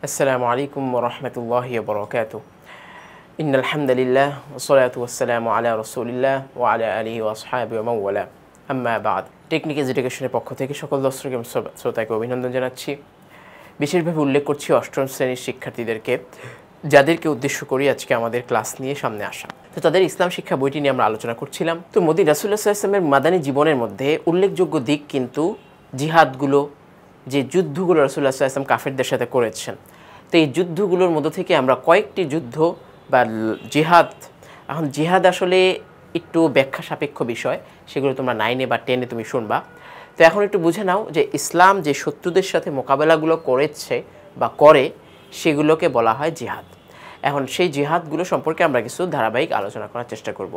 আসসালামু আলাইকুম ওয়া রাহমাতুল্লাহি ওয়া বারাকাতুহু। ইন্নাল হামদুলিল্লাহ ওয়া সলাতু ওয়াসসালামু আলা রাসূলিল্লাহ ওয়া আলা আলিহি ওয়া আসহাবিহি ওয়া মান ওয়ালা। আম্মা বা'দ। টেকনিক এডুকেশনের পক্ষ থেকে সকল দর্শক এবং শ্রোতাকে অভিনন্দন জানাচ্ছি। বিশেষভাবে উল্লেখ করছি অষ্টম শ্রেণীর শিক্ষার্থীদেরকে, যাদেরকে উদ্দেশ্য করি আজকে আমাদের ক্লাস নিয়ে সামনে আসা। তো তাদের ইসলাম শিক্ষা বইটি নিয়ে আমরা আলোচনা করছিলাম। তো রাসূলুল্লাহ সাল্লাল্লাহু আলাইহি ওয়াসাল্লামের মাদানী জীবনের মধ্যে উল্লেখযোগ্য দিক কিন্তু জিহাদগুলো, যে যুদ্ধগুলো রাসূলুল্লাহ সাল্লাল্লাহু আলাইহি ওয়াসাল্লাম কাফেরদের সাথে করেছেন। তো এই যুদ্ধগুলোর মধ্য থেকে আমরা কয়েকটি যুদ্ধ বা জিহাদ, এখন জিহাদ আসলে একটু ব্যাখ্যা সাপেক্ষ বিষয়, সেগুলো তোমরা 9 বা 10 তুমি শুনবা। তো এখন একটু বুঝে নাও যে ইসলাম যে শত্রুদের সাথে মোকাবেলাগুলো করেছে বা করে, সেগুলোকে বলা হয় জিহাদ। এখন সেই জিহাদগুলো সম্পর্কে আমরা কিছু ধারাবাহিক আলোচনা করার চেষ্টা করব।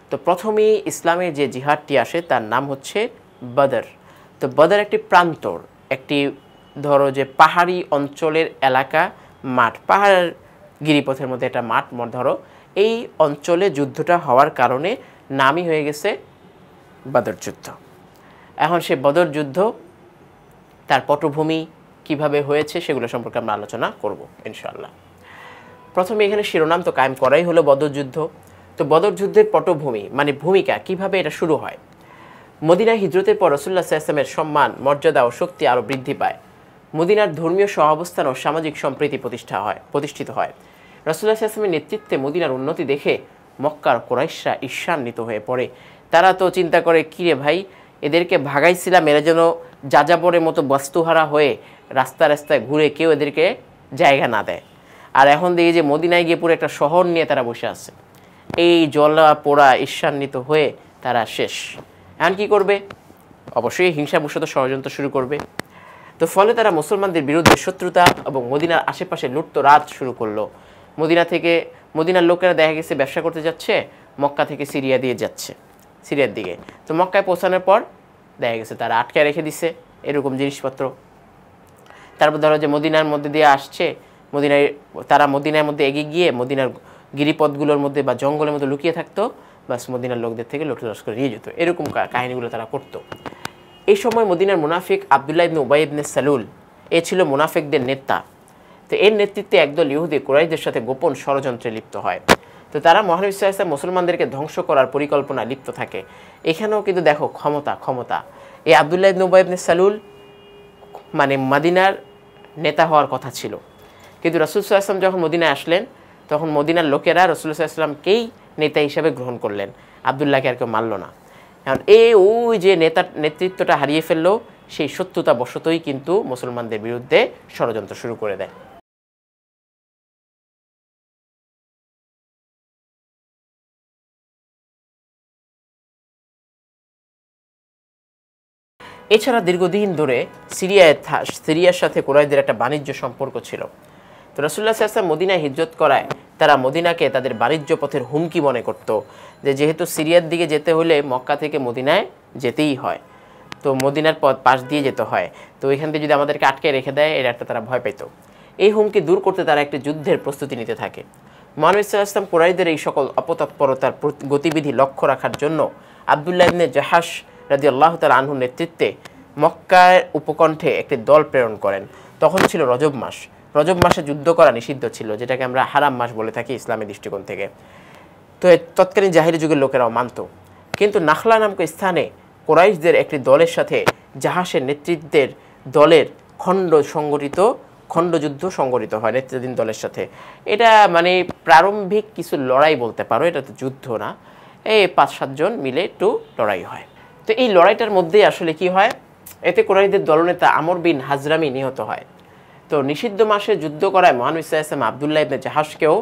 তো প্রথমেই ইসলামের যে জিহাদটি আসে তার নাম হচ্ছে বদর। তো বদর একটি প্রান্তর, একটি ধরো যে পাহাড়ি অঞ্চলের এলাকা, মাঠ, পাহাড়ের গিরিপথের মধ্যে একটা মাঠ ধরো, এই অঞ্চলে যুদ্ধটা হওয়ার কারণে নামই হয়ে গেছে বদর যুদ্ধ। এখন সে বদর যুদ্ধ, তার পটভূমি কিভাবে হয়েছে সেগুলো সম্পর্কে আমরা আলোচনা করব ইনশাআল্লাহ। প্রথমে এখানে শিরোনাম তো কায়েম করাই হলো বদর যুদ্ধ। তো বদর যুদ্ধের পটভূমি মানে ভূমিকা, কিভাবে এটা শুরু হয়। মদিনায় হিজরতের পর রাসূলুল্লাহ সাল্লাল্লাহু আলাইহি ওয়াসাল্লামের সম্মান, মর্যাদা ও শক্তি আরও বৃদ্ধি পায়। মদিনার ধর্মীয় সহাবস্থান ও সামাজিক সম্প্রীতি প্রতিষ্ঠিত হয়। রাসূলুল্লাহ সাল্লাল্লাহু আলাইহি ওয়াসাল্লামের নেতৃত্বে মদিনার উন্নতি দেখে মক্কার কুরাইশরা ঈর্ষান্বিত হয়ে পড়ে। তারা তো চিন্তা করে, কিরে ভাই, এদেরকে ভাগাইছিলাম, এরা যেন যাযাবরের মতো বস্তুহারা হয়ে রাস্তায় রাস্তায় ঘুরে, কেউ এদেরকে জায়গা না দেয়। আর এখন দেখি যে মদিনায় গিয়ে পুরো একটা শহর নিয়ে তারা বসে আছে। এই জ্বলা পোড়া ঈর্ষান্বিত হয়ে তারা শেষ। এখন কী করবে? অবশ্যই হিংসাবশত ষড়যন্ত্র শুরু করবে। তো ফলে তারা মুসলমানদের বিরুদ্ধে শত্রুতা এবং মদিনার আশেপাশে লুটতরাজ শুরু করলো। মদিনার লোকেরা দেখা গেছে ব্যবসা করতে যাচ্ছে, মক্কা থেকে সিরিয়া দিয়ে যাচ্ছে, সিরিয়ার দিকে। তো মক্কায় পৌঁছানোর পর দেখা গেছে তারা আটকায় রেখে দিছে এরকম জিনিসপত্র। তারপর ধরো যে মদিনার মধ্যে দিয়ে আসছে, তারা মদিনার মধ্যে এগিয়ে গিয়ে মদিনার গিরিপথগুলোর মধ্যে বা জঙ্গলের মধ্যে লুকিয়ে থাকতো, বাস মদিনার লোকদের থেকে লুটতরাজ করে নিয়ে যেত। এরকম কাহিনীগুলো তারা করতো। এই সময় মদিনার মুনাফিক আব্দুল্লাহ ইবনে উবাই ইবনে সালুল, এ ছিল মুনাফিকদের নেতা। তো এর নেতৃত্বে একদল ইহুদি কুরাইশদের সাথে গোপন ষড়যন্ত্রে লিপ্ত হয়। তো তারা মহানবী সাল্লাল্লাহু আলাইহি ওয়াসাল্লাম মুসলমানদেরকে ধ্বংস করার পরিকল্পনা লিপ্ত থাকে। এখানেও কিন্তু দেখো ক্ষমতা। এই আব্দুল্লাহ ইবনে উবাই ইবনে সালুল মানে মদিনার নেতা হওয়ার কথা ছিল, কিন্তু রাসূল সাল্লাল্লাহু আলাইহি ওয়াসাল্লাম যখন মদিনায় আসলেন, তখন মদিনার লোকেরা রাসূল সাল্লাল্লাহু আলাইহি ওয়াসাল্লামকেই নেতা হিসেবে গ্রহণ করলেন, আব্দুল্লাহকে আর কেউ মানল না। এখন ওই যে নেতৃত্বটা হারিয়ে ফেললো, সেই শত্রুতা বশতই কিন্তু মুসলমানদের বিরুদ্ধে ষড়যন্ত্র শুরু করে দেয়। এছাড়া দীর্ঘদিন ধরে সিরিয়ার সাথে কুরাইশদের একটা বাণিজ্য সম্পর্ক ছিল। তো রাসূলুল্লাহ সাল্লাল্লাহু আলাইহি ওয়াসাল্লাম মদিনায় হিজরত করায় তারা মদিনাকে তাদের বাণিজ্য পথের হুমকি মনে করত, যে যেহেতু সিরিয়ার দিকে যেতে হলে মক্কা থেকে মদিনায় যেতেই হয়, তো মদিনার পাশ দিয়ে যেতে হয়। তো ওইখান থেকে যদি আমাদেরকে আটকে রেখে দেয়, এটা একটা তারা ভয় পেত। এই হুমকি দূর করতে তারা একটি যুদ্ধের প্রস্তুতি নিতে থাকে। মহানবী সাল্লাল্লাহু আলাইহি ওয়াসাল্লাম কুরাইশদের এই সকল অপতৎপরতার গতিবিধি লক্ষ্য রাখার জন্য আব্দুল্লাহ ইবনে জাহাশ রাদিয়াল্লাহু তাআলা আনহুর নেতৃত্বে মক্কার উপকণ্ঠে একটি দল প্রেরণ করেন। তখন ছিল রজব মাস। রজব মাসে যুদ্ধ করা নিষিদ্ধ ছিল, যেটাকে আমরা হারাম মাস বলে থাকি ইসলামের দৃষ্টিকোণ থেকে। তো তৎকালীন জাহিলি যুগের লোকেরাও মানত। কিন্তু নাখলা নামক স্থানে কুরাইশদের একটি দলের সাথে জাহাসের নেতৃত্বের দলের খণ্ডযুদ্ধ সংগঠিত হয় নেতৃত্বাধীন দলের সাথে। এটা মানে প্রারম্ভিক কিছু লড়াই বলতে পারো, এটা তো যুদ্ধ না, এই 5-7 জন মিলে একটু লড়াই হয়। তো এই লড়াইটার মধ্যে আসলে কি হয়, এতে কুরাইশদের দলনেতা আমর বিন হাজরামি নিহত হয়। তো নিষিদ্ধ মাসে যুদ্ধ করায় মহানবী সাল্লাল্লাহু আলাইহি ওয়াসাল্লাম আব্দুল্লাহ ইবনে জাহাশকেও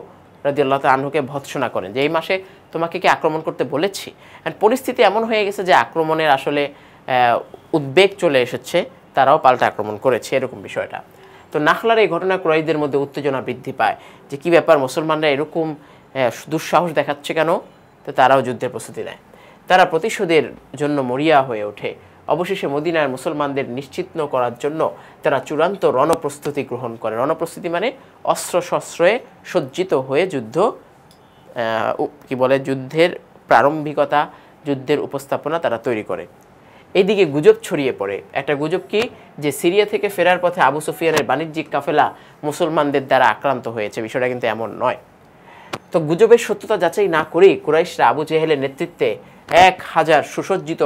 রাদিয়াল্লাহু তাআলা আনহুকে ভৎসনা করেন যে এই মাসে তোমাকে কি আক্রমণ করতে বলেছি। আর পরিস্থিতি এমন হয়ে গেছে যে আক্রমণের আসলে উদ্বেগ চলে এসেছে, তারাও পাল্টা আক্রমণ করেছে, এরকম বিষয়টা। তো নাখলার এই ঘটনা কুরাইশদের মধ্যে উত্তেজনা বৃদ্ধি পায়, যে কি ব্যাপার, মুসলমানরা এরকম দুঃসাহস দেখাচ্ছে কেন। তো তারাও যুদ্ধের প্রস্তুতি নেয়। তারা প্রতিশোধের জন্য মরিয়া হয়ে ওঠে। অবশেষে মদিনার মুসলমানদের নিশ্চিহ্ন করার জন্য তারা চূড়ান্ত রণপ্রস্তুতি গ্রহণ করে। রণপ্রস্তুতি মানে অস্ত্রশস্ত্রে সজ্জিত হয়ে যুদ্ধের প্রারম্ভিকতা, যুদ্ধের উপস্থাপনা তারা তৈরি করে। এদিকে গুজব ছড়িয়ে পড়ে। একটা গুজব কি, যে সিরিয়া থেকে ফেরার পথে আবু সুফিয়ানের বাণিজ্যিক কাফেলা মুসলমানদের দ্বারা আক্রান্ত হয়েছে। বিষয়টা কিন্তু এমন নয়। তো গুজবের সত্যতা যাচাই না করেই কুরাইশরা আবু জেহেলের নেতৃত্বে 1000 সুসজ্জিত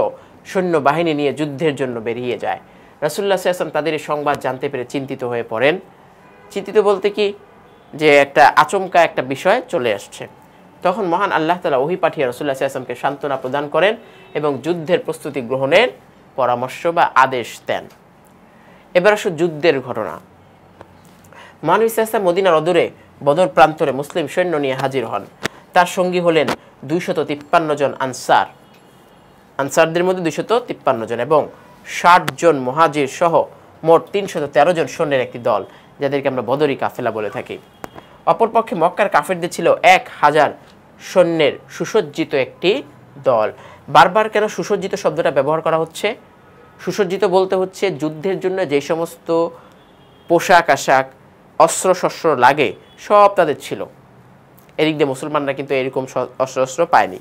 সৈন্যবাহিনী নিয়ে যুদ্ধের জন্য বেরিয়ে যায়। রাসূলুল্লাহ সাল্লাল্লাহু আলাইহি ওয়াসাল্লাম তাদের এই সংবাদ জানতে পেরে চিন্তিত হয়ে পড়েন। চিন্তিত বলতে কি, যে একটা আচমকা একটা বিষয় চলে আসছে। তখন মহান আল্লাহ তাআলা ওহী পাঠিয়ে রাসূলুল্লাহ সাল্লাল্লাহু আলাইহি ওয়াসাল্লামকে সান্ত্বনা প্রদান করেন এবং যুদ্ধের প্রস্তুতি গ্রহণের পরামর্শ বা আদেশ দেন। এবার আসো যুদ্ধের ঘটনা। মহানবী সাল্লাল্লাহু আলাইহি ওয়াসাল্লাম মদিনার অদূরে বদর প্রান্তরে মুসলিম সৈন্য নিয়ে হাজির হন। তার সঙ্গী হলেন 253 জন আনসার, আনসারদের মধ্যে 253 জন এবং 60 জন মুহাজির সহ মোট 313 জন সৈন্যের একটি দল, যাদেরকে আমরা বদরি কাফেলা বলে থাকি। অপরপক্ষে মক্কার কাফেরদের ছিল 1000 সৈন্যের সুসজ্জিত একটি দল। বারবার কেন সুসজ্জিত শব্দটা ব্যবহার করা হচ্ছে? সুসজ্জিত বলতে হচ্ছে যুদ্ধের জন্য যে সমস্ত পোশাক আশাক অস্ত্রশস্ত্র লাগে সব তাদের ছিল। এদিক দিয়ে মুসলমানরা কিন্তু এরকম অস্ত্রশস্ত্র পায়নি।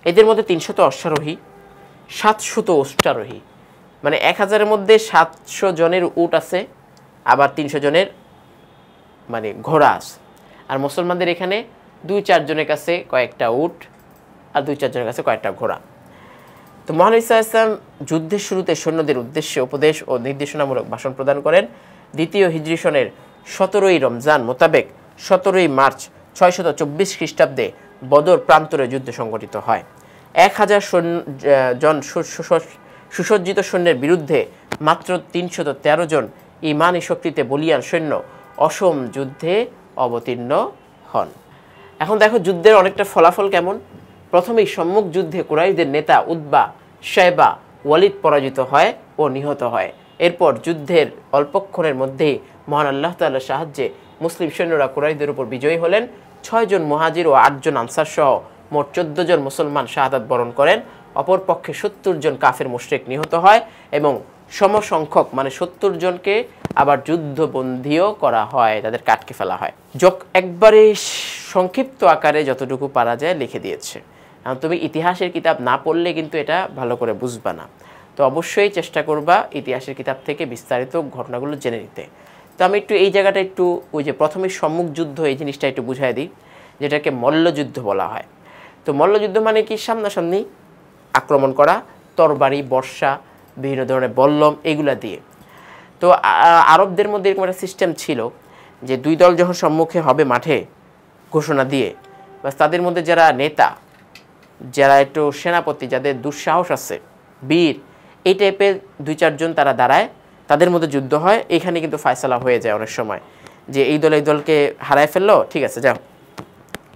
এদের মধ্যে 300 অশ্বারোহী, 700 উষ্ট্রারোহী, মানে 1000-এর মধ্যে 700 জনের উট আছে, আবার 300 জনের মানে ঘোড়া আছে। আর মুসলমানদের এখানে 2-4 জনের কাছে কয়েকটা উট আর 2-4 জনের কাছে কয়েকটা ঘোড়া। তো মহানবী সাল্লাল্লাহু আলাইহি ওয়াসাল্লাম যুদ্ধের শুরুতে সৈন্যদের উদ্দেশ্যে উপদেশ ও নির্দেশনামূলক ভাষণ প্রদান করেন। দ্বিতীয় হিজরি সনের 17ই রমজান মোতাবেক 17ই মার্চ 624 খ্রিস্টাব্দে বদর প্রান্তরে যুদ্ধ সংঘটিত হয়। 1000 জন সুসজ্জিত সৈন্যের বিরুদ্ধে মাত্র 313 জন ঈমানী শক্তিতে বলিয়ান সৈন্য অসম যুদ্ধে অবতীর্ণ হন। এখন দেখো যুদ্ধের অনেকটা ফলাফল কেমন। প্রথমেই সম্মুখ যুদ্ধে কুরাইশদের নেতা উতবা, শায়বা, ওয়ালিদ পরাজিত হয় ও নিহত হয়। এরপর যুদ্ধের অল্পক্ষণের মধ্যেই মহান আল্লাহ তাআলার সাহায্যে মুসলিম সৈন্যরা কুরাইশদের উপর বিজয়ী হলেন। 6 জন মুহাজির ও 8 জন আনসার সহ মোট 14 জন মুসলমান শাহাদাত বরণ করেন। অপরপক্ষে 70 জন কাফের মুশরিক নিহত হয় এবং সমসংখ্যক মানে 70 জনকে আবার যুদ্ধবন্দীও করা হয়, তাদেরকে আটকে ফেলা হয়। একবারে সংক্ষিপ্ত আকারে যতটুকু পারা যায় লিখে দিয়েছে। তুমি ইতিহাসের কিতাব না পড়লে কিন্তু এটা ভালো করে বুঝবা না। তো অবশ্যই চেষ্টা করবা ইতিহাসের কিতাব থেকে বিস্তারিত ঘটনাগুলো জেনে নিতে। তো আমি একটু এই জায়গাটা একটু ওই যে প্রথমে সম্মুখ যুদ্ধ এই জিনিসটা একটু বুঝাই দিই, যেটাকে মল্লযুদ্ধ বলা হয়। তো মল্লযুদ্ধ মানে কি, সামনাসামনি আক্রমণ করা, তরবারি, বর্ষা, বিভিন্ন ধরনের বল্লম এগুলা দিয়ে। তো আরবদের মধ্যে এরকম একটা সিস্টেম ছিল যে 2 দল যখন সম্মুখে হবে মাঠে ঘোষণা দিয়ে, বাস তাদের মধ্যে যারা নেতা, যারা একটু সেনাপতি, যাদের দুঃসাহস আছে, বীর, এই টাইপের 2-4 জন তারা দাঁড়ায়, তাদের মধ্যে যুদ্ধ হয়। এখানে কিন্তু ফয়সালা হয়ে যায় অনেক সময় যে এই দল এই দলকে হারায় ফেললো, ঠিক আছে যাও,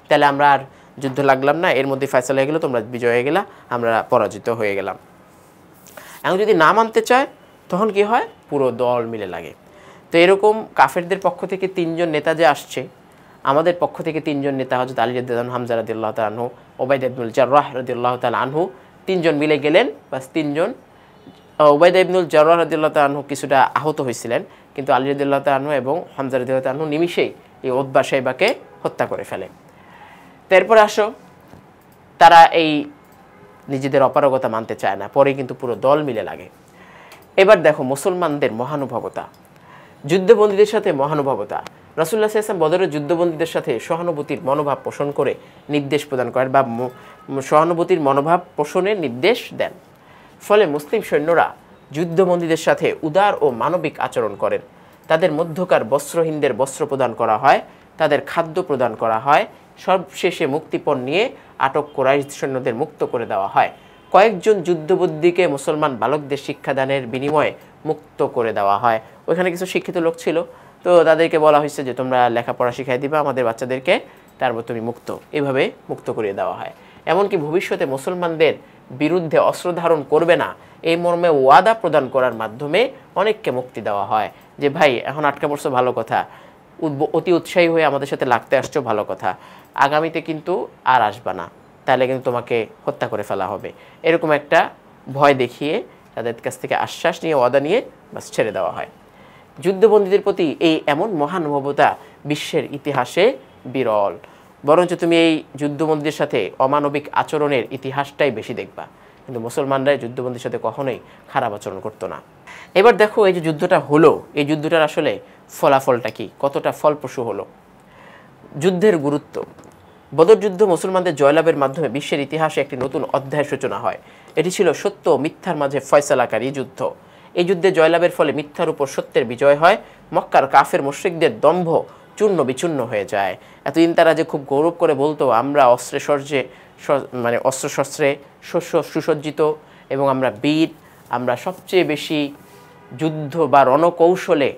তাহলে আমরা আর যুদ্ধ লাগলাম না, এর মধ্যে ফয়সালা হয়ে গেলো, তোমরা বিজয় হয়ে গেলা, আমরা পরাজিত হয়ে গেলাম। এখন যদি না মানতে চায় তখন কি হয়, পুরো দল মিলে লাগে। তো এরকম কাফেরদের পক্ষ থেকে 3 জন নেতা যে আসছে, আমাদের পক্ষ থেকে 3 জন নেতা হযরত আলী রাদিয়াল্লাহু আনহু, হামজা রাদিয়াল্লাহু তাআলা আনহু, উবাইদা ইবনুল জাররাহ রাদিয়াল্লাহু তাআলা আনহু, 3 জন মিলে গেলেন। বাস 3 জন, উবাইদা ইবনুল জাররাহ রাদিয়াল্লাহু তাআলা আনহু কিছুটা আহত হয়েছিলেন, কিন্তু আলী রাদিয়াল্লাহু তাআলা আনহু এবং হামজা রাদিয়াল্লাহু তাআলা আনহু নিমিষেই এই উতবা শাইবাকে হত্যা করে ফেলে। তারপর আসো, তারা এই নিজেদের অপারগতা মানতে চায় না, পরে কিন্তু পুরো দল মিলে লাগে। এবার দেখো মুসলমানদের মহানুভবতা, যুদ্ধবন্দীদের সাথে মহানুভবতা। রাসূলুল্লাহ সাল্লাল্লাহু আলাইহি ওয়াসাল্লাম বদরের যুদ্ধবন্দীদের সাথে সহানুভূতির মনোভাব পোষণ করে নির্দেশ প্রদান করেন বা সহানুভূতির মনোভাব পোষণের নির্দেশ দেন। ফলে মুসলিম সৈন্যরা যুদ্ধবন্দীদের সাথে উদার ও মানবিক আচরণ করেন। তাদের মধ্যকার বস্ত্রহীনদের বস্ত্র প্রদান করা হয়, তাদের খাদ্য প্রদান করা হয়। সবশেষে মুক্তিপণ নিয়ে আটক কুরাইশ সৈন্যদের মুক্ত করে দেওয়া হয়। কয়েকজন যুদ্ধবন্দীকে মুসলমান বালকদের শিক্ষাদানের বিনিময়ে মুক্ত করে দেওয়া হয়। ওইখানে কিছু শিক্ষিত লোক ছিল, তো তাদেরকে বলা হয়েছে যে তোমরা লেখাপড়া শিখাই দিবা আমাদের বাচ্চাদেরকে, তারপর তুমি মুক্ত, এভাবে মুক্ত করিয়ে দেওয়া হয়। এমনকি ভবিষ্যতে মুসলমানদের বিরুদ্ধে অস্ত্র ধারণ করবে না এই মর্মে ওয়াদা প্রদান করার মাধ্যমে অনেককে মুক্তি দেওয়া হয়। যে ভাই এখন আটকা পড়ছো ভালো কথা, অতি উৎসাহী হয়ে আমাদের সাথে লাগতে আসছো ভালো কথা, আগামীতে কিন্তু আর আসবা না, তাহলে কিন্তু তোমাকে হত্যা করে ফেলা হবে, এরকম একটা ভয় দেখিয়ে তাদের কাছ থেকে আশ্বাস নিয়ে ওয়াদা নিয়ে বাস ছেড়ে দেওয়া হয়। যুদ্ধবন্দীদের প্রতি এই এমন মহানুভবতা বিশ্বের ইতিহাসে বিরল। বরঞ্চ তুমি এই যুদ্ধবন্দীদের সাথে অমানবিক আচরণের ইতিহাসটাই বেশি দেখবা। কিন্তু মুসলমানরা যুদ্ধবন্দীর সাথে কখনোই খারাপ আচরণ করতো না। এবার দেখো এই যে যুদ্ধটা হলো, এই যুদ্ধটার আসলে ফলাফলটা কি, কতটা ফলপ্রসূ হলো। যুদ্ধের গুরুত্ব। বদর যুদ্ধ মুসলমানদের জয়লাভের মাধ্যমে বিশ্বের ইতিহাসে একটি নতুন অধ্যায়ের সূচনা হয়। এটি ছিল সত্য ও মিথ্যার মাঝে ফয়সালাকারী যুদ্ধ। এই যুদ্ধে জয়লাভের ফলে মিথ্যার উপর সত্যের বিজয় হয়। মক্কার কাফের মুশরিকদের দম্ভ চূর্ণ বিচূর্ণ হয়ে যায়। এতদিন তারা যে খুব গৌরব করে বলতো আমরা অস্ত্রশস্ত্রে সুসজ্জিত এবং আমরা বীর, আমরা সবচেয়ে বেশি যুদ্ধ বা রণকৌশলে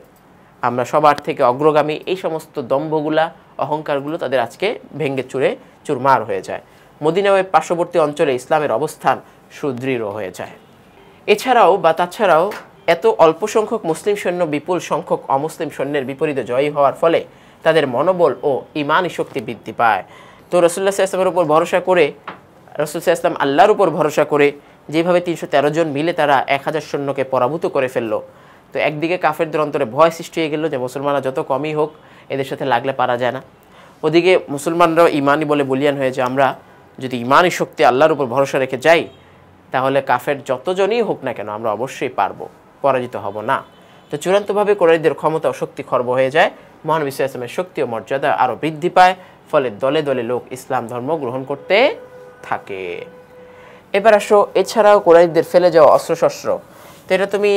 আমরা সবার থেকে অগ্রগামী, এই সমস্ত দম্ভগুলা অহংকারগুলো তাদের আজকে ভেঙ্গে চুরে চুরমার হয়ে যায়। মদিনা ও পার্শ্ববর্তী অঞ্চলে ইসলামের অবস্থান সুদৃঢ় হয়ে যায়। এছাড়াও বা তাছাড়াও এত অল্প সংখ্যক মুসলিম সৈন্য বিপুল সংখ্যক অমুসলিম সৈন্যের বিপরীতে জয়ী হওয়ার ফলে তাদের মনোবল ও ইমানি শক্তি বৃদ্ধি পায়। তো রাসূলুল্লাহ সাল্লাল্লাহু আলাইহি ওয়াসাল্লামের উপর ভরসা করে, রাসূল সাল্লাল্লাহু আলাইহি ওয়াসাল্লাম আল্লাহর উপর ভরসা করে যেভাবে ৩১৩ জন মিলে তারা ১০০০ সৈন্যকে পরাভূত করে ফেললো, তো একদিকে কাফেরদের অন্তরে ভয় সৃষ্টি হয়ে গেল যে মুসলমানরা যত কমই হোক এদের সাথে লাগলে পারা যায় না। ওদিকে মুসলমানরাও ইমানি বলে বলিয়ান হয়ে যে আমরা যদি ইমানি শক্তি আল্লাহর উপর ভরসা রেখে যাই তাহলে কাফের যতজনই হোক না কেন আমরা অবশ্যই পারবো, পরাজিত হব না। তো চূড়ান্তভাবে কুরাইশদের ক্ষমতা ও শক্তি খর্ব হয়ে যায়। মহানবী সাল্লাল্লাহু আলাইহি ওয়াসাল্লামের শক্তি ও মর্যাদা আরও বৃদ্ধি পায়, ফলে দলে দলে লোক ইসলাম ধর্ম গ্রহণ করতে থাকে। এবার আসো এছাড়াও কুরাইশদের ফেলে যাওয়া অস্ত্রশস্ত্র। তো এটা তুমি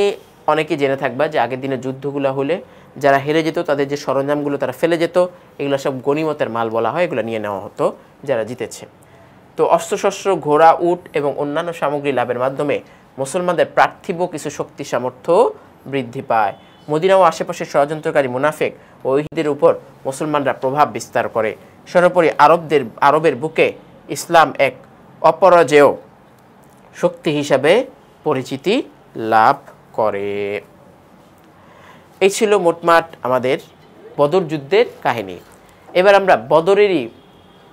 অনেকেই জেনে থাকবা যে আগের দিনের যুদ্ধগুলো হলে যারা হেরে যেত তাদের যে সরঞ্জামগুলো তারা ফেলে যেত, এগুলো সব গনিমতের মাল বলা হয়, এগুলো নিয়ে নেওয়া হতো যারা জিতেছে। তো অস্ত্রশস্ত্র, ঘোড়া, উট এবং অন্যান্য সামগ্রী লাভের মাধ্যমে মুসলমানদের পার্থিব কিছু শক্তি সামর্থ্য বৃদ্ধি পায়। মদিনা ও আশেপাশের ষড়যন্ত্রকারী মুনাফিক ও ইহুদিদের উপর মুসলমানরা প্রভাব বিস্তার করে। সর্বোপরি আরবের বুকে ইসলাম এক অপরাজেয় শক্তি হিসাবে পরিচিতি লাভ করে। এই ছিল মোটমাট আমাদের বদর যুদ্ধের কাহিনী। এবার আমরা বদরেরই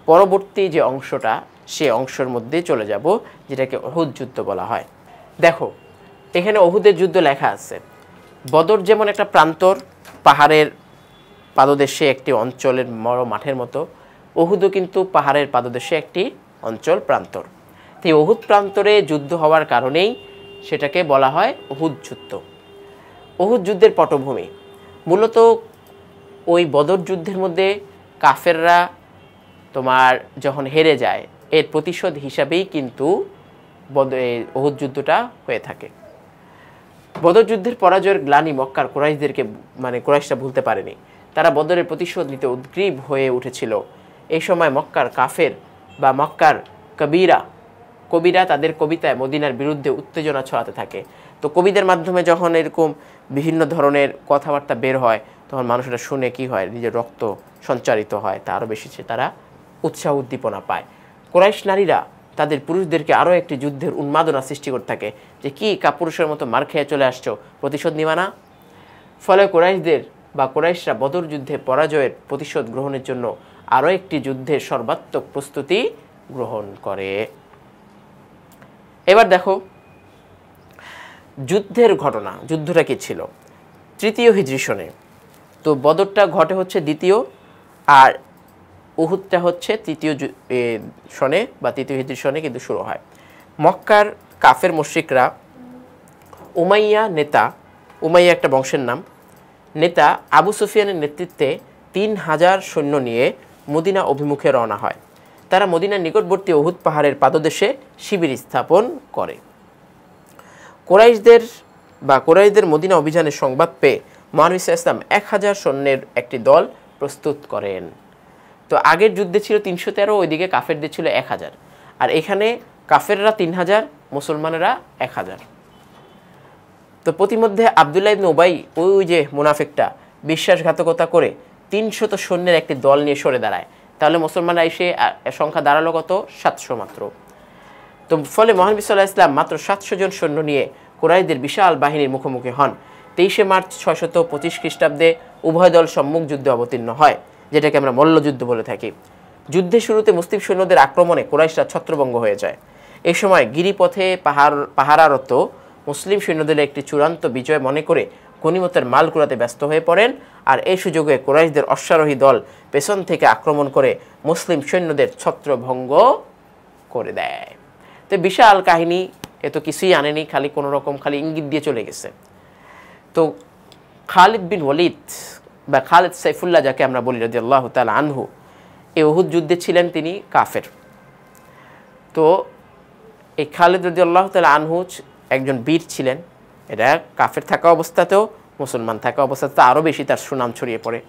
পরবর্তী যে অংশটা, সে অংশের মধ্যে চলে যাব, যেটাকে উহুদ যুদ্ধ বলা হয়। দেখো এখানে উহুদের যুদ্ধ লেখা আছে। বদর যেমন একটা প্রান্তর, পাহাড়ের পাদদেশে একটি অঞ্চলের বড় মাঠের মতো, উহুদও কিন্তু পাহাড়ের পাদদেশে একটি অঞ্চল, প্রান্তর। তো এই উহুদ প্রান্তরে যুদ্ধ হওয়ার কারণেই সেটাকে বলা হয় উহুদ যুদ্ধ। উহুদ যুদ্ধের পটভূমি মূলত ওই বদর যুদ্ধের মধ্যে কাফেররা তোমার যখন হেরে যায় এর প্রতিশোধ হিসাবেই কিন্তু উহুদ যুদ্ধটা হয়ে থাকে। বদর যুদ্ধের পরাজয়ের গ্লানি মক্কার কুরাইশদেরকে কুরাইশরা ভুলতে পারেনি। তারা বদরের প্রতিশোধ নিতে উদ্গ্রীব হয়ে উঠেছিল। এই সময় মক্কার কাফের বা মক্কার কবিরা তাদের কবিতায় মদিনার বিরুদ্ধে উত্তেজনা ছড়াতে থাকে। তো কবিদের মাধ্যমে যখন এরকম বিভিন্ন ধরনের কথাবার্তা বের হয় তখন মানুষরা শুনে কি হয়, নিজের রক্ত সঞ্চারিত হয়, তা আরও বেশি তারা উৎসাহ উদ্দীপনা পায়। কুরাইশ নারীরা তাদের পুরুষদেরকে আরও একটি যুদ্ধের উন্মাদনা সৃষ্টি করতে থাকে যে কি কাপুরুষের মতো মার খেয়ে চলে আসছো, প্রতিশোধ নিবা না। ফলে কুরাইশরা বদর যুদ্ধে পরাজয়ের প্রতিশোধ গ্রহণের জন্য আরও একটি যুদ্ধের সর্বাত্মক প্রস্তুতি গ্রহণ করে। এবার দেখো যুদ্ধের ঘটনা, যুদ্ধটা কি ছিল? তৃতীয় হিজরি সনে। তো বদরটা ঘটে হচ্ছে দ্বিতীয়, আর উহুদটা হচ্ছে তৃতীয় সনে বা তৃতীয় হিজরি সনে কিন্তু শুরু হয়। মক্কার কাফের মুশরিকরা উমাইয়া একটা বংশের নাম, নেতা আবু সুফিয়ানের নেতৃত্বে ৩০০০ সৈন্য নিয়ে মদিনা অভিমুখে রওনা হয়। তারা মদিনার নিকটবর্তী উহুদ পাহাড়ের পাদদেশে শিবির স্থাপন করে। কুরাইশদের মদিনা অভিযানের সংবাদ পেয়ে মহানবী সাল্লাল্লাহু আলাইহি ওয়াসাল্লাম ১০০০ সৈন্যের একটি দল প্রস্তুত করেন। তো আগের যুদ্ধে ছিল ৩১৩, ওইদিকে কাফেরদের ছিল ১০০০, আর এখানে কাফেররা ৩০০০, মুসলমানেরা ১০০০। তো প্রতিমধ্যে আব্দুল্লাহ ইবনে উবাই ওই যে মুনাফিকটা বিশ্বাসঘাতকতা করে ৩০০ সৈন্যের একটি দল নিয়ে সরে দাঁড়ায়। তাহলে মুসলমানরা এসে সংখ্যা দাঁড়ালো কত? ৭০০ মাত্র। তো ফলে মহানবী সাল্লাল্লাহু আলাইহি ওয়াসাল্লাম মাত্র ৭০০ জন সৈন্য নিয়ে কুরাইশদের বিশাল বাহিনীর মুখোমুখি হন। ২৩শে মার্চ ৬২৫ খ্রিস্টাব্দে উভয় দল সম্মুখ যুদ্ধে অবতীর্ণ হয়, যেটাকে আমরা মল্লযুদ্ধ বলে থাকি। যুদ্ধের শুরুতে মুসলিম সৈন্যদের আক্রমণে কুরাইশরা ছত্রভঙ্গ হয়ে যায়। এই সময় গিরিপথে পাহারারত মুসলিম সৈন্যদের একটি চূড়ান্ত বিজয় মনে করে গনিমতের মাল কুড়াতে ব্যস্ত হয়ে পড়েন, আর এই সুযোগে কুরাইশদের অশ্বারোহী দল পেছন থেকে আক্রমণ করে মুসলিম সৈন্যদের ছত্রভঙ্গ করে দেয়। তো বিশাল কাহিনী, এ তো কিছুই আনেনি, খালি কোনো রকম খালি ইঙ্গিত দিয়ে চলে গেছে। তো খালিদ বিন ওয়ালিদ বা খালিদ সাইফুল্লাহ যাকে আমরা বলি রাদিয়াল্লাহু তাআলা আনহু, এই উহুদ যুদ্ধে ছিলেন তিনি কাফের। তো এই খালিদ রাদিয়াল্লাহু তাআলা আনহু একজন বীর ছিলেন। এটা কাফের থাকা অবস্থাতেও, মুসলমান থাকা অবস্থাতে আরও বেশি তার সুনাম ছড়িয়ে পড়ে।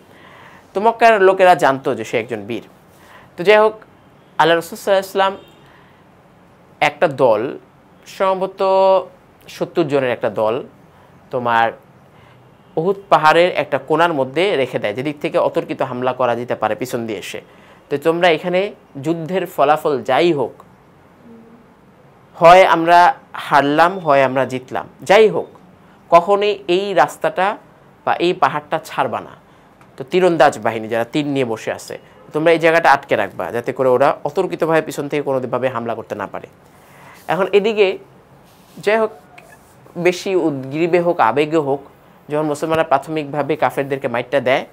তো মক্কার লোকেরা জানতো যে সে একজন বীর। তো যাই হোক, আল্লাহ রাসূল সাল্লাল্লাহু আলাইহি ওয়াসাল্লাম একটা দল, সম্ভবত 70 জনের একটা দল তোমার উহুদ পাহাড়ের একটা কোণার মধ্যে রেখে দেয়, যেদিক থেকে অতর্কিত হামলা করা যেতে পারে পিছন দিয়ে এসে। তো তোমরা এখানে যুদ্ধের ফলাফল যাই হোক, হয় আমরা হারলাম হয় আমরা জিতলাম, যাই হোক কখনোই এই রাস্তাটা বা এই পাহাড়টা ছাড়বা না। তো তীরন্দাজ বাহিনী যারা তীর নিয়ে বসে আছে, তোমরা এই জায়গাটা আটকে রাখবা যাতে করে ওরা অতর্কিতভাবে পিছন থেকে কোনোভাবে হামলা করতে না পারে। এখন এদিকে যাই হোক, বেশি উদ্গ্রীবে হোক আবেগে হোক, যখন মুসলমানরা প্রাথমিকভাবে কাফেরদেরকে মাইটটা দেয়,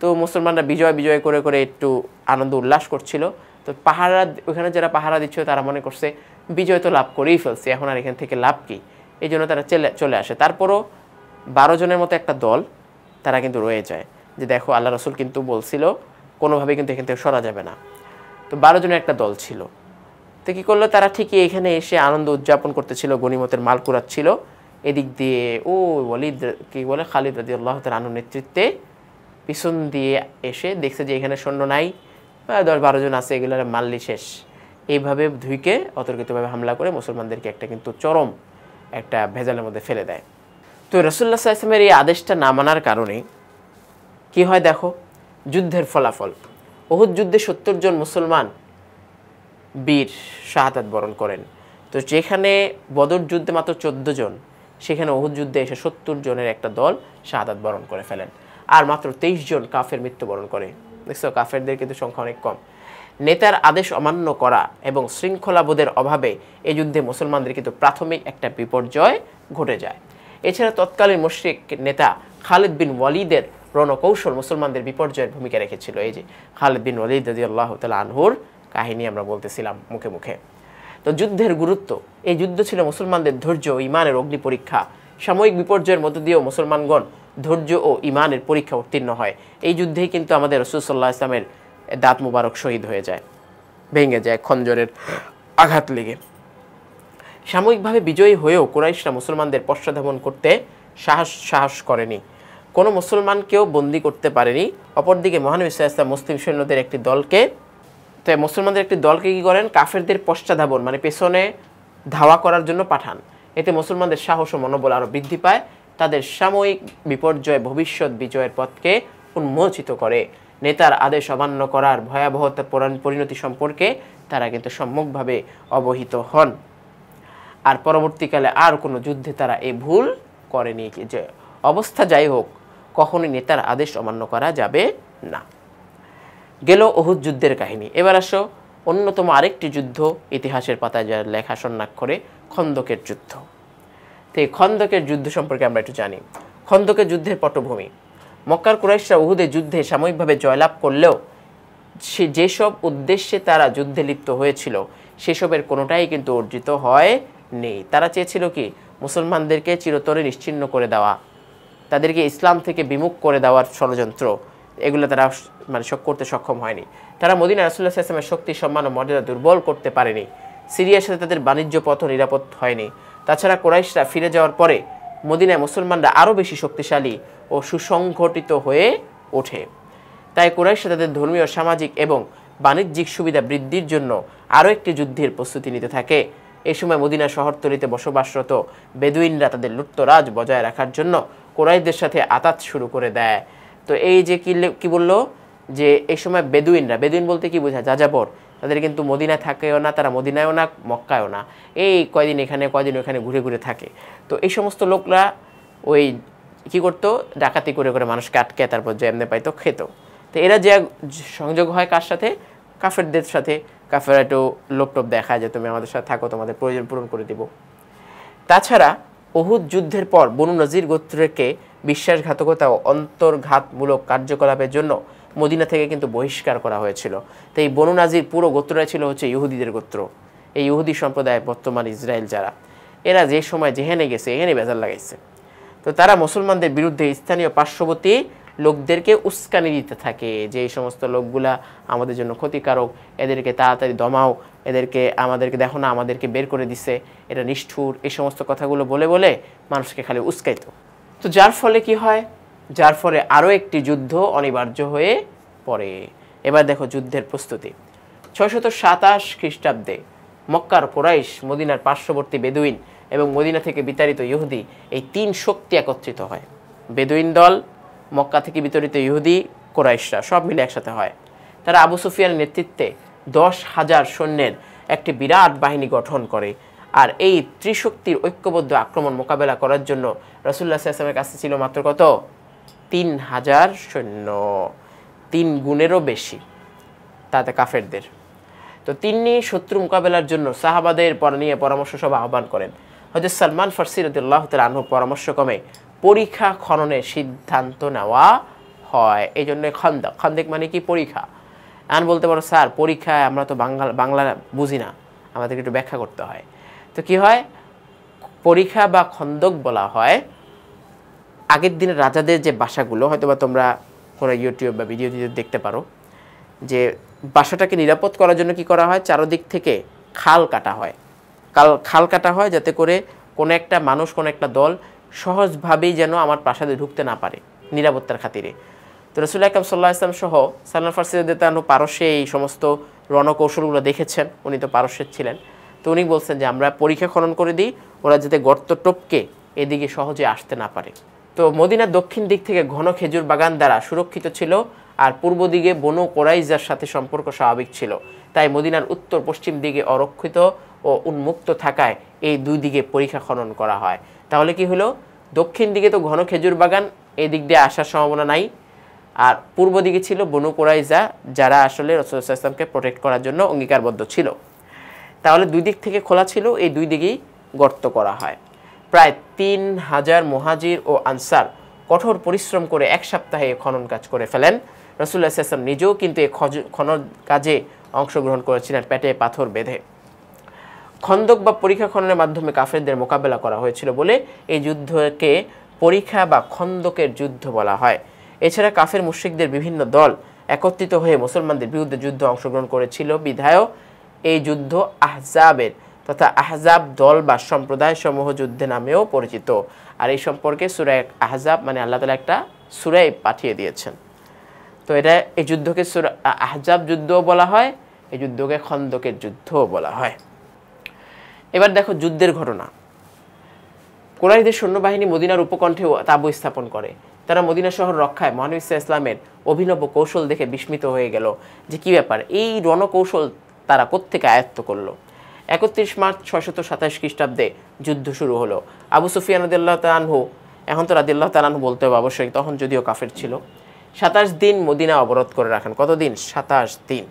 তো মুসলমানরা বিজয় বিজয় করে করে একটু আনন্দ উল্লাস করছিল। তো পাহারা, ওখানে যারা পাহারা দিচ্ছিল তারা মনে করছে বিজয় তো লাভ করেই ফেলছে, এখন আর এখান থেকে লাভ কী, এই জন্য তারা চলে আসে। তারপরও 12 জনের মতো একটা দল তারা কিন্তু রয়ে যায়, যে দেখো আল্লাহ রসুল কিন্তু বলছিল কোনোভাবে কিন্তু এখান থেকে সরা যাবে না। তো 12 জনের একটা দল ছিল। তো কী করলো, তারা ঠিকই এখানে এসে আনন্দ উদযাপন করতেছিল, গনিমতের মাল কুড়াচ্ছিল। এদিক দিয়ে ও ওয়ালিদ কী বলে খালিদ রাদিয়াল্লাহু তাআলা আনহুর নেতৃত্বে পিছন দিয়ে এসে দেখছে যে এখানে সৈন্য নাই, 10-12 জন আছে, এগুলোর মাল্লি শেষ। এইভাবে ধুইকে অতর্কিতভাবে হামলা করে মুসলমানদেরকে একটা কিন্তু চরম একটা ভেজালের মধ্যে ফেলে দেয়। তো রাসূলুল্লাহ সাল্লাল্লাহু আলাইহি ওয়াসাল্লামের এই আদেশটা না মানার কারণে কি হয় দেখো, যুদ্ধের ফলাফল। উহুদ যুদ্ধে 70 জন মুসলমান বীর শাহাদাত বরণ করেন। তো যেখানে বদর যুদ্ধে মাত্র 14 জন, সেখানে উহুদ যুদ্ধে এসে 70 জনের একটা দল শাহাদাত বরণ করে ফেলেন, আর মাত্র 23 জন কাফের মৃত্যুবরণ করে। দেখছো, কাফেরদের কিন্তু সংখ্যা অনেক কম। নেতার আদেশ অমান্য করা এবং শৃঙ্খলাবোধের অভাবে এই যুদ্ধে মুসলমানদের কিন্তু প্রাথমিক একটা বিপর্যয় ঘটে যায়। এছাড়া তৎকালীন মুশরিক নেতা খালিদ বিন ওয়ালিদের রণকৌশল মুসলমানদের বিপর্যয়ের ভূমিকা রেখেছিল। এই যে খালিদ বিন ওয়ালিদ রাদিয়াল্লাহু তাআলা আনহুর কাহিনী আমরা বলতেছিলাম মুখে মুখে। তো যুদ্ধের গুরুত্ব, এই যুদ্ধ ছিল মুসলমানদের ধৈর্য ও ইমানের অগ্নি পরীক্ষা। সাময়িক বিপর্যয়ের মধ্য দিয়েও মুসলমানগণ ধৈর্য ও ইমানের পরীক্ষা উত্তীর্ণ হয়। এই যুদ্ধেই কিন্তু আমাদের রাসূল সাল্লাল্লাহু আলাইহি ওয়াসাল্লামের দাঁত মুবারক শহীদ হয়ে যায়, ভেঙে যায় খঞ্জরের আঘাত লেগে। সাময়িকভাবে বিজয়ী হয়েও কুরাইশরা মুসলমানদের পশ্চাদ্ধাবন করতে সাহস করেনি, কোনো মুসলমানকেও বন্দী করতে পারেনি। অপরদিকে মহানবী সাল্লাল্লাহু আলাইহি ওয়াসাল্লাম মুসলিম সৈন্যদের একটি দলকে, তো মুসলমানদের একটি দলকে কী করেন, কাফেরদের পশ্চাদ্ধাবন মানে পেছনে ধাওয়া করার জন্য পাঠান। এতে মুসলমানদের সাহস ও মনোবল আরও বৃদ্ধি পায়, তাদের সাময়িক বিপর্যয় ভবিষ্যৎ বিজয়ের পথকে উন্মোচিত করে। নেতার আদেশ অমান্য করার ভয়াবহতার পরিণতি সম্পর্কে তারা কিন্তু সম্যকভাবে অবহিত হন, আর পরবর্তীকালে আর কোনো যুদ্ধে তারা এই ভুল করেনি। যে অবস্থা যাই হোক, কখনোই নেতার আদেশ অমান্য করা যাবে না। গেল উহুদ যুদ্ধের কাহিনী। এবার আসো অন্যতম আরেকটি যুদ্ধ, ইতিহাসের পাতায় যার লেখা স্বর্ণাক্ষরে, খন্দকের যুদ্ধ। তো এই খন্দকের যুদ্ধ সম্পর্কে আমরা একটু জানি। খন্দকের যুদ্ধের পটভূমি, মক্কার কুরাইশরা উহুদের যুদ্ধে সাময়িকভাবে জয়লাভ করলেও যেসব উদ্দেশ্যে তারা যুদ্ধে লিপ্ত হয়েছিল সেসবের কোনোটাই কিন্তু অর্জিত হয়নি। তারা চেয়েছিল কি, মুসলমানদেরকে চিরতরে নিশ্চিহ্ন করে দেওয়া, তাদেরকে ইসলাম থেকে বিমুখ করে দেওয়ার ষড়যন্ত্র, এগুলো তারা মানে করতে সক্ষম হয়নি। তারা মদিনা রাসূলুল্লাহ সাল্লাল্লাহু আলাইহি ওয়াসাল্লামের শক্তি, সম্মান ও মর্যাদা দুর্বল করতে পারেনি। সিরিয়ার সাথে তাদের বাণিজ্য পথ নিরাপদ হয়নি। তাছাড়া কুরাইশরা ফিরে যাওয়ার পরে মদিনায় মুসলমানরা আরও বেশি শক্তিশালী ও সুসংগঠিত হয়ে ওঠে। তাই কুরাইশরা তাদের ধর্মীয়, সামাজিক এবং বাণিজ্যিক সুবিধা বৃদ্ধির জন্য আরও একটি যুদ্ধের প্রস্তুতি নিতে থাকে। এই সময় মদিনা শহরতলিতে বসবাসরত বেদুইনরা তাদের লুটতরাজ বজায় রাখার জন্য কুরাইশদের সাথে আতাত শুরু করে দেয়। তো এই যে কি বললো, যে এই সময় বেদুইন বলতে কি বোঝায়, যাযাবর, তাদের কিন্তু মদিনায় থাকেও না, তারা মদিনায়ও না, মক্কায়ও না, এই কয়দিন এখানে কয়দিন ওখানে ঘুরে ঘুরে থাকে। তো এই সমস্ত লোকরা ওই কী করতো, ডাকাতি করে করে মানুষকে আটকে তারপর যে এমনি পাইতো খেত। তো এরা যে সংযোগ হয় কার সাথে, কাফেরদের সাথে। কাফেররা একটু লোপটোপ দেখায় যে তুমি আমাদের সাথে থাকো, তোমাদের প্রয়োজন পূরণ করে দিব। তাছাড়া উহুদ যুদ্ধের পর বনু নজির গোত্রকে বিশ্বাসঘাতকতা ও অন্তর্ঘাতমূলক কার্যকলাপের জন্য মদিনা থেকে কিন্তু বহিষ্কার করা হয়েছিল। তো এই বনু নাজির পুরো গোত্রটাই ছিল হচ্ছে ইহুদিদের গোত্র, এই ইহুদি সম্প্রদায় বর্তমান ইসরায়েল যারা। এরা যে সময় যেখানে গেছে এখানে বেজার লাগাইছে। তো তারা মুসলমানদের বিরুদ্ধে স্থানীয় পার্শ্ববর্তী লোকদেরকে উস্কানি দিতে থাকে যে এই সমস্ত লোকগুলা আমাদের জন্য ক্ষতিকারক, এদেরকে তাড়াতাড়ি দমাও, এদেরকে আমাদেরকে দেখো না আমাদেরকে বের করে দিছে, এটা নিষ্ঠুর, এই সমস্ত কথাগুলো বলে বলে মানুষকে খালি উস্কাইত। তো যার ফলে কি হয়, যার ফলে আরও একটি যুদ্ধ অনিবার্য হয়ে পড়ে। এবার দেখো যুদ্ধের প্রস্তুতি। 627 খ্রিস্টাব্দে মক্কার কুরাইশ, মদিনার পার্শ্ববর্তী বেদুইন এবং মদিনা থেকে বিতাড়িত ইহুদি, এই 3 শক্তি একত্রিত হয়। বেদুইন দল, মক্কা থেকে বিতাড়িত ইহুদি, কুরাইশরা সব মিলে একসাথে হয়। তারা আবু সুফিয়ানের নেতৃত্বে 10,000 সৈন্যের একটি বিরাট বাহিনী গঠন করে। আর এই ত্রিশক্তির ঐক্যবদ্ধ আক্রমণ মোকাবেলা করার জন্য রাসূলুল্লাহ সাল্লাল্লাহু আলাইহি ওয়াসাল্লামের কাছে ছিল মাত্র কত? 3,000 সৈন্য, 3 গুণেরও বেশি তাতে কাফেরদের। তো তিনি শত্রু মোকাবেলার জন্য সাহাবাদের নিয়ে পরামর্শ সভা আহ্বান করেন। হযরত সালমান ফারসি রাদিয়াল্লাহু তাআলা আনহু পরামর্শক্রমে পরীক্ষা খননের সিদ্ধান্ত নেওয়া হয়। এই জন্য খন্দক, খন্দেক মানে কি? পরীক্ষা। এখন বলতে পারো স্যার পরীক্ষা আমরা তো বাংলা বুঝি না, আমাদেরকে একটু ব্যাখ্যা করতে হয়। তো কি হয়, পরীক্ষা বা খন্দক বলা হয় আগের দিনের রাজাদের যে বাসাগুলো, হয়তো বা তোমরা কোনো ইউটিউব বা ভিডিও দেখতে পারো, যে বাসাটাকে নিরাপদ করার জন্য কি করা হয়, চারদিক থেকে খাল কাটা হয়। খাল কাটা হয় যাতে করে কোনো একটা মানুষ, কোনো একটা দল সহজভাবেই যেন আমার প্রাসাদে ঢুকতে না পারে, নিরাপত্তার খাতিরে। তো রাসূল আকরাম সাল্লাল্লাহু আলাইহি ওয়াসাল্লাম সহ সালমান ফারসি রাদিয়াল্লাহু আনহু পারস্যে এই সমস্ত রণকৌশলগুলো দেখেছেন, উনি তো পারস্যের ছিলেন। তো উনি বলছেন যে আমরা পরীক্ষা খনন করে দিই, ওরা যাতে গর্ত টপকে এদিকে সহজে আসতে না পারে। তো মদিনার দক্ষিণ দিক থেকে ঘন খেজুর বাগান দ্বারা সুরক্ষিত ছিল, আর পূর্ব দিকে বনু কোরাইজার সাথে সম্পর্ক স্বাভাবিক ছিল। তাই মদিনার উত্তর পশ্চিম দিকে অরক্ষিত ও উন্মুক্ত থাকায় এই দুই দিকে পরীক্ষা খনন করা হয়। তাহলে কি হলো, দক্ষিণ দিকে তো ঘন খেজুর বাগান, এই দিক দিয়ে আসার সম্ভাবনা নাই, আর পূর্ব দিকে ছিল বনু কোরাইজা, যারা আসলে রাসূলুল্লাহ সাল্লাল্লাহু আলাইহি ওয়াসাল্লামকে প্রোটেক্ট করার জন্য অঙ্গীকারবদ্ধ ছিল। তাহলে দুই দিক থেকে খোলা ছিল, এই দুই দিকেই গর্ত করা হয়। প্রায় 3,000 মুহাজির ও আনসার কঠোর পরিশ্রম করে 1 সপ্তাহে খনন কাজ করে ফেলেন। রাসূলুল্লাহ সাল্লাল্লাহু আলাইহি ওয়াসাল্লাম নিজেও কিন্তু এই খনন কাজে অংশগ্রহণ করেছিলেন, পেটে পাথর বেঁধে। খন্দক বা পরীক্ষা খননের মাধ্যমে কাফেরদের মোকাবেলা করা হয়েছিল বলে এই যুদ্ধকে পরীক্ষা বা খন্দকের যুদ্ধ বলা হয়। এছাড়া কাফের মুশরিকদের বিভিন্ন দল একত্রিত হয়ে মুসলমানদের বিরুদ্ধে যুদ্ধে অংশগ্রহণ করেছিল বিধায় এই যুদ্ধ আহজাবের তথা আহজাব দল বা সম্প্রদায় সমূহ যুদ্ধে নামেও পরিচিত। আর এই সম্পর্কে সূরা আহজাব মানে আল্লাহ তাআলা একটা সূরা পাঠিয়ে দিয়েছেন। তো এটা এই যুদ্ধকে সূরা আহজাব যুদ্ধও বলা হয়, এই যুদ্ধকে খন্দকের যুদ্ধও বলা হয়। এবার দেখো যুদ্ধের ঘটনা। কুরাইশদের সৈন্যবাহিনী মদিনার উপকণ্ঠে তাঁবু স্থাপন করে। তারা মদিনা শহর রক্ষায় মহানবী ইসলামের অভিনব কৌশল দেখে বিস্মিত হয়ে গেল যে কী ব্যাপার, এই রণকৌশল তারা কোত্থেকে আয়ত্ত করলো। 31 মার্চ 627 খ্রিস্টাব্দে যুদ্ধ শুরু হলো। আবু সুফিয়ান রাদিয়াল্লাহু তাআলা আনহু, এখন তো রাদিয়াল্লাহু তাআলা আনহু বলতে হবে অবশ্যই, তখন যদিও কাফের ছিল, 27 দিন মদিনা অবরোধ করে রাখেন। কতদিন? 27 দিন।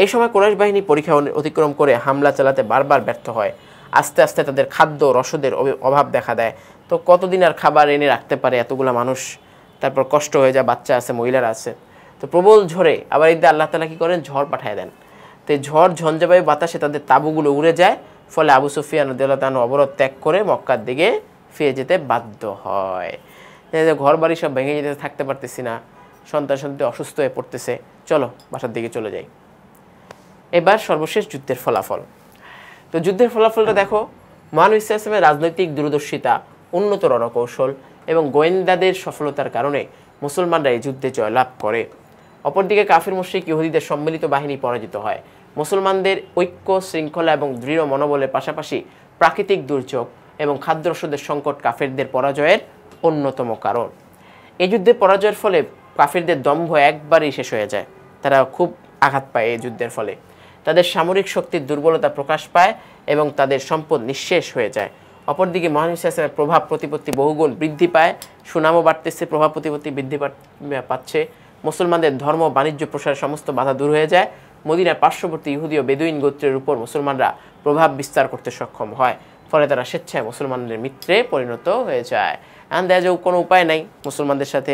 এই সময় কুরাইশ বাহিনী পরীক্ষা অতিক্রম করে হামলা চালাতে বারবার ব্যর্থ হয়। আস্তে আস্তে তাদের খাদ্য রসদের অভাব দেখা দেয়। তো কতদিন আর খাবার এনে রাখতে পারে এতগুলো মানুষ, তারপর কষ্ট হয়ে যায়, বাচ্চা আছে, মহিলারা আছে। তো প্রবল ঝড়ে আবার ঈদে আল্লাহ তাআলা কী করেন, ঝড় পাঠিয়ে দেন। তো ঝড় ঝঞ্ঝাবায়ু বাতাসে তাদের তাঁবুগুলো উড়ে যায়, ফলে আবু সুফিয়ান রাদিয়াল্লাহু তাআলা অবরোধ ত্যাগ করে মক্কার দিকে ফিরে যেতে বাধ্য হয়। ঘর বাড়ি সব ভেঙে যেতে, থাকতে পারতেছি না, সন্তান অসুস্থ হয়ে পড়তেছে, চলো বাসার দিকে চলে যাই। এবার সর্বশেষ যুদ্ধের ফলাফল। তো যুদ্ধের ফলাফলটা দেখো, মহানবী সাল্লাল্লাহু আলাইহি ওয়াসাল্লামের রাজনৈতিক দূরদর্শিতা, উন্নত রণকৌশল এবং গোয়েন্দাদের সফলতার কারণে মুসলমানরা এই যুদ্ধে জয়লাভ করে। অপরদিকে কাফির মুশরিক ইহুদিদের সম্মিলিত বাহিনী পরাজিত হয়। মুসলমানদের ঐক্য, শৃঙ্খলা এবং দৃঢ় মনোবলের পাশাপাশি প্রাকৃতিক দুর্যোগ এবং খাদ্যরসদের সংকট কাফেরদের পরাজয়ের অন্যতম কারণ। এই যুদ্ধে পরাজয়ের ফলে কাফিরদের দম্ভ একবারই শেষ হয়ে যায়। তারা খুব আঘাত পায় এই যুদ্ধের ফলে। তাদের সামরিক শক্তির দুর্বলতা প্রকাশ পায় এবং তাদের সম্পদ নিঃশেষ হয়ে যায়। অপরদিকে মহানবী সাল্লাল্লাহু আলাইহি ওয়াসাল্লামের প্রভাব প্রতিপত্তি বহুগুণ বৃদ্ধি পায়, সুনামও বাড়তেছে, প্রভাব প্রতিপত্তি বৃদ্ধি পাচ্ছে। মুসলমানদের ধর্ম বাণিজ্য প্রসারের সমস্ত বাধা দূর হয়ে যায়। মদিনার পার্শ্ববর্তী ইহুদি ও বেদুইন গোত্রের উপর মুসলমানরা প্রভাব বিস্তার করতে সক্ষম হয়, ফলে তারা স্বেচ্ছায় মুসলমানদের মিত্রে পরিণত হয়ে যায়। এখন দেখা যায় কোনো উপায় নাই, মুসলমানদের সাথে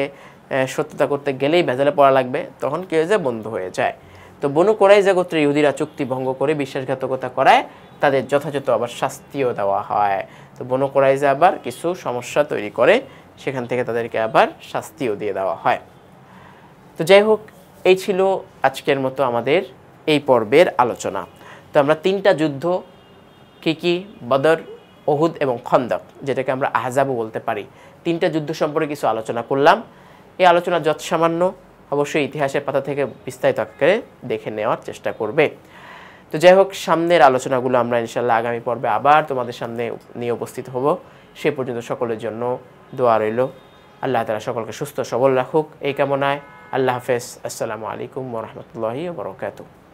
সত্যতা করতে গেলেই ভেজালে পড়া লাগবে, তখন কী হয়ে যায়, বন্ধ হয়ে যায়। তো বনু কোরাইজা গোত্রের ইহুদিরা চুক্তি ভঙ্গ করে বিশ্বাসঘাতকতা করায় তাদের যথাযথ আবার শাস্তিও দেওয়া হয়। তো বনু কুরাইজা আবার কিছু সমস্যা তৈরি করে, সেখান থেকে তাদেরকে আবার শাস্তিও দিয়ে দেওয়া হয়। তো যাই হোক, এই ছিল আজকের মতো আমাদের এই পর্বের আলোচনা। তো আমরা 3টা যুদ্ধ কি বদর, উহুদ এবং খন্দক, যেটাকে আমরা আহজাবও বলতে পারি, 3টা যুদ্ধ সম্পর্কে কিছু আলোচনা করলাম। এই আলোচনা যৎসামান্য, অবশ্যই ইতিহাসের পাতা থেকে বিস্তারিত আকারে দেখে নেওয়ার চেষ্টা করবে। তো যাই হোক, সামনের আলোচনাগুলো আমরা ইনশাল্লাহ আগামী পর্বে আবার তোমাদের সামনে নিয়ে উপস্থিত হব। সে পর্যন্ত সকলের জন্য দোয়া রইল। আল্লাহ তাআলা সকলকে সুস্থ সবল রাখুক এই কামনায়। আল্লাহ হাফেজ। আসসালামু আলাইকুম ওয়া রাহমাতুল্লাহি ওয়া বারাকাতুহু।